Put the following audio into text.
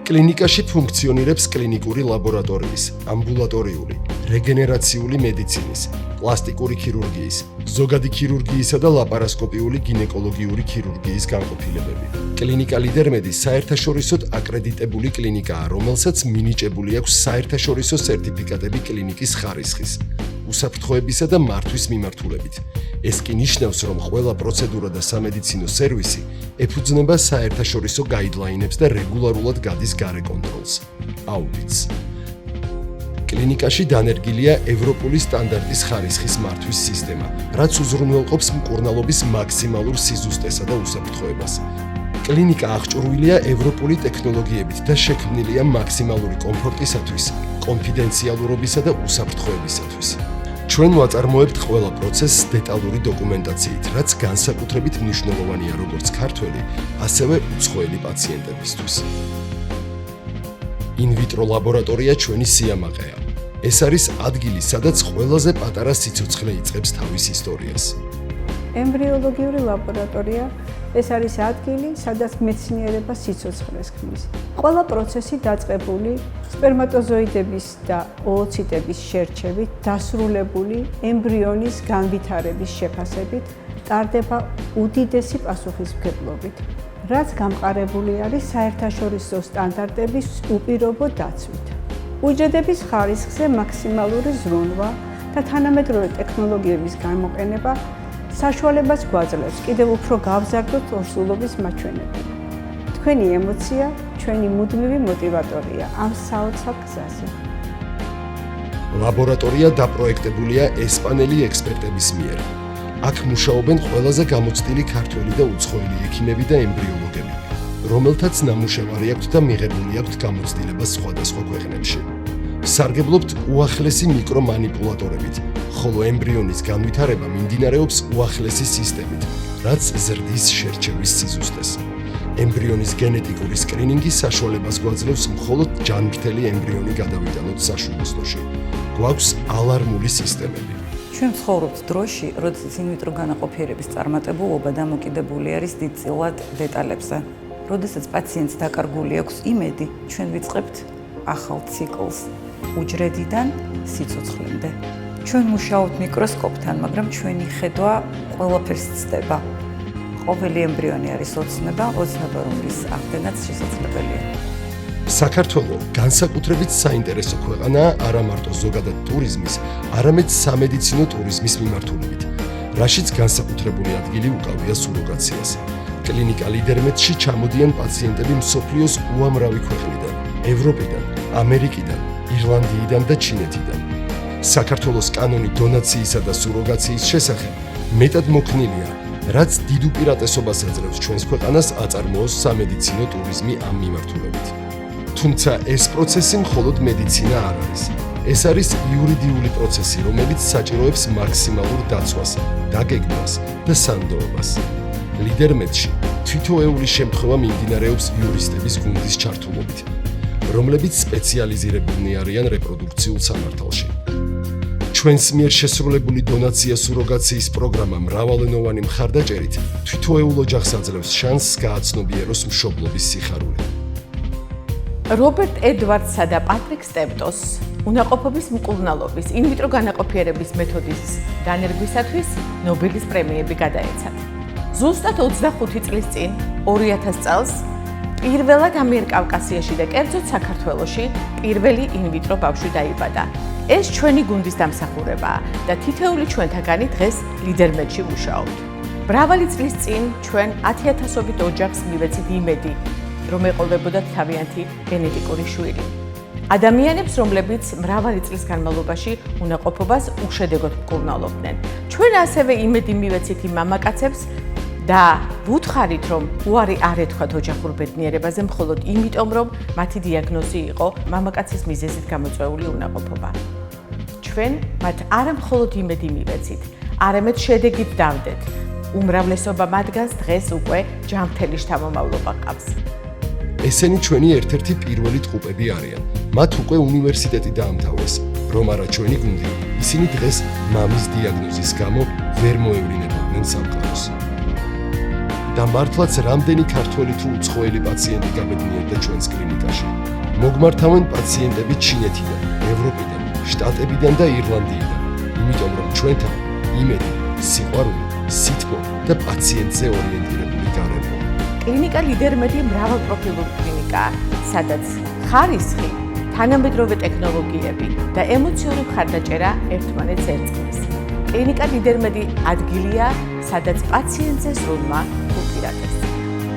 კლინიკაში ფუნქციონირებს კლინიკური ლაბორატორიის, ამბულატორიული, რეგენერაციული მედიცინის, პლასტიკური ქირურგიის, ზოგადი ქირურგიისა და ლაპარასკოპიული გინეკოლოგიური ქირურგიის განყოფილებები. კლინიკა ლიდერმედი საერთაშორისოდ აკრედიტებული კლინიკაა, რომელსაც მინიჭებული აქვს საერთაშორისო სერტიფიკატები კლინიკის ხარისხის, უსაფრთხოებისა და მართვის მიმართულებით. ეს კი ნიშნავს, რომ ყველა პროცედურა და სამედიცინო სერვისი ეფუძნება საერთაშორისო გაიდლაინებს და რეგულარულად გადის გარე კონტროლს, აუდიტს. კლინიკაში დანერგილია ევროპული სტანდარტის ხარისხის მართვის სისტემა, რაც უზრუნველყოფს მკურნალობის მაქსიმალურ სიზუსტესა და უსაფრთხოებას. კლინიკა აღჭურვილია ევროპული ტექნოლოგიებით და შექმნილია მაქსიმალური კომფორტისათვის, კონფიდენციალურობისა და უსაფრთხოებისათვის. ჩვენ ვაწარმოებთ ყველა პროცესს დეტალური დოკუმენტაციით, რაც განსაკუთრებით მნიშვნელოვანია როგორც ქართველი, ასევე უცხოელი პაციენტებისთვის. ინვიტრო ლაბორატორია ჩვენი სიამაყეა. ეს არის ადგილი, სადაც ყველაზე პატარა სიცოცხლე იწყებს თავის ისტორიას. ემბრიოლოგიური ლაბორატორია ეს არის ადგილი, სადაც მეცნიერება სიცოცხლეს ქმნის. ყველა პროცესი დაწყებული სპერმატოზოიდების და ოოციტების შერჩევით, დასრულებული ემბრიონის განვითარების შეფასებით, ტარდება უდიდესი პასუხისმგებლობით, რაც გამყარებული არის საერთაშორისო სტანდარტების უპირობო დაცვით. უჯრედების ხარისხზე მაქსიმალური ზრუნვა და თანამედროვე ტექნოლოგიების გამოყენება საშუალებას გვაძლევს კიდევ უფრო გავზარდოთ ორსულობის მაჩვენებელი. თქვენი ემოცია, ჩვენი მუდმივი მოტივატორია ამ საოცარ გზაზე. ლაბორატორია დაპროექტებულია ესპანელი ექსპერტების მიერ. აქ მუშაობენ ყველაზე გამოცდილი ქართველი და უცხოელი ექიმები და ემბრიოლოგები, რომელთაც ნამუშევარი აქვთ და მიღებული აქვთ გამოცდილება სხვადასხვა ქვეყნებში. სარგებლობთ უახლესი მიკრომანიპულატორებით, ხოლო ემბრიონის განვითარება მიმდინარეობს უახლესი სისტემით, რაც ზრდის შერჩევის სიზუსტეს. ემბრიონის გენეტიკური სკრინინგი საშუალებას გვაძლევს მხოლოდ ჯანმრთელი ემბრიონი გადავიტანოთ საშვიდობოში. გვაქვს ალარმული სისტემები. ჩვენ ვცხოვრობთ დროში, როდესაც ინვიტრო განაყოფიერების წარმატებულობა დამოკიდებული არის დიდწილად დეტალებზე. როდესაც პაციენტს დაკარგული აქვს იმედი, ჩვენ ვიწყებთ ახალ ციკლს უჯრედიდან სიცოცხლემდე. ჩვენ მუშაობთ მიკროსკოპთან, მაგრამ ჩვენი ხედვა ყველაფერს ცდება. ყოველი ემბრიონი არის ოცნება, რომლის აღდგენაც შესაძლებელია. საქართველო განსაკუთრებით საინტერესო ქვეყანაა არა მარტო ზოგადად ტურიზმის, არამედ სამედიცინო ტურიზმის მიმართულებით, რაშიც განსაკუთრებული ადგილი უკავია სუროგაციას. კლინიკა ლიდერმედში ჩამოდიან პაციენტები მსოფლიოს უამრავი ქვეყნიდან, ევროპიდან, ამერიკიდან, ირლანდიიდან და ჩინეთიდან. საქართველოს კანონი დონაციისა და სუროგაციის შესახებ მეტად მოქნილია, რაც დიდ უპირატესობას აძლევს ჩვენს ქვეყანას აწარმოოს სამედიცინო ტურიზმი ამ მიმართულებით. თუმცა ეს პროცესი მხოლოდ მედიცინა არ არის. ეს არის იურიდიული პროცესი, რომელიც საჭიროებს მაქსიმალურ დაცვას, დაგეგმვას და სანდოობას. ლიდერმედში თითოეული შემთხვევა მიმდინარეობს იურისტების გუნდის ჩართულობით, რომლებიც სპეციალიზირებულნი არიან რეპროდუქციულ სამართალში. ჩვენს მიერ შესრულებული დონაცია სუროგაციის პროგრამა მრავალენოვანი მხარდაჭერით თითოეულ ოჯახს აძლევს შანსს გააცნობიეროს მშობლობის სიხარული. რობერტ ედვარდსა და პატრიკ სტეპტოს უნაყოფობის მკურნალობის ინვიტრო განაყოფიერების მეთოდის დანერგვისათვის ნობელის პრემიები გადაეცათ. ზუსტად 25 წლის წინ, 2000 წელს, პირველად ამიერკავკასიაში და კერძოდ საქართველოში პირველი ინვიტრო ბავშვი დაიბადა. ეს ჩვენი გუნდის დამსახურებაა და თითოეული ჩვენთაგანი დღეს ლიდერმედში მუშაობთ. მრავალი წლის წინ ჩვენ 10,000-ობით ოჯახს მივეცით იმედი, რომ ეყოლებოდათ თავიანთი გენეტიკური შვილი. ადამიანებს, რომლებიც მრავალი წლის განმავლობაში უნაყოფობას უშედეგოდ მკურნალობდნენ. ჩვენ ასევე იმედი მივეცით იმ მამაკაცებს და ვუთხარით, რომ უარი არ ეთქვათ ოჯახურ ბედნიერებაზე მხოლოდ იმიტომ, რომ მათი დიაგნოზი იყო მამაკაცის მიზეზით გამოწვეული უნაყოფობა. ჩვენ მათ არა მხოლოდ იმედი მივეცით, არამედ შედეგით დავდეთ. უმრავლესობა მათგანს დღეს უკვე ჯანმრთელი შთამომავლობა ყავს. ესენი ჩვენი ერთ-ერთი პირველი ტყუპები არიან. მათ უკვე უნივერსიტეტი დაამთავრეს, რომ არა ჩვენი გუნდი, ისინი დღეს მამის დიაგნოზის გამო ვერ მოევლინებოდნენ სამყაროს. და მართლაც რამდენი ქართველი თუ უცხოელი პაციენტი გაბედნიერდა ჩვენს კლინიკაში. მოგმართავენ პაციენტები ჩინეთიდან, ევროპიდან, შტატებიდან და ირლანდიიდან, იმიტომ რომ ჩვენთან იმედი, სიყვარული, სითბო და პაციენტზე ორიენტირებული გარემო. კლინიკა ლიდერმედი მრავალპროფილური კლინიკაა, სადაც ხარისხი, თანამედროვე ტექნოლოგიები და ემოციური მხარდაჭერა ერთმანეთს ერწყმის. კლინიკა ლიდერმედი ადგილია, სადაც პაციენტზე სრულმა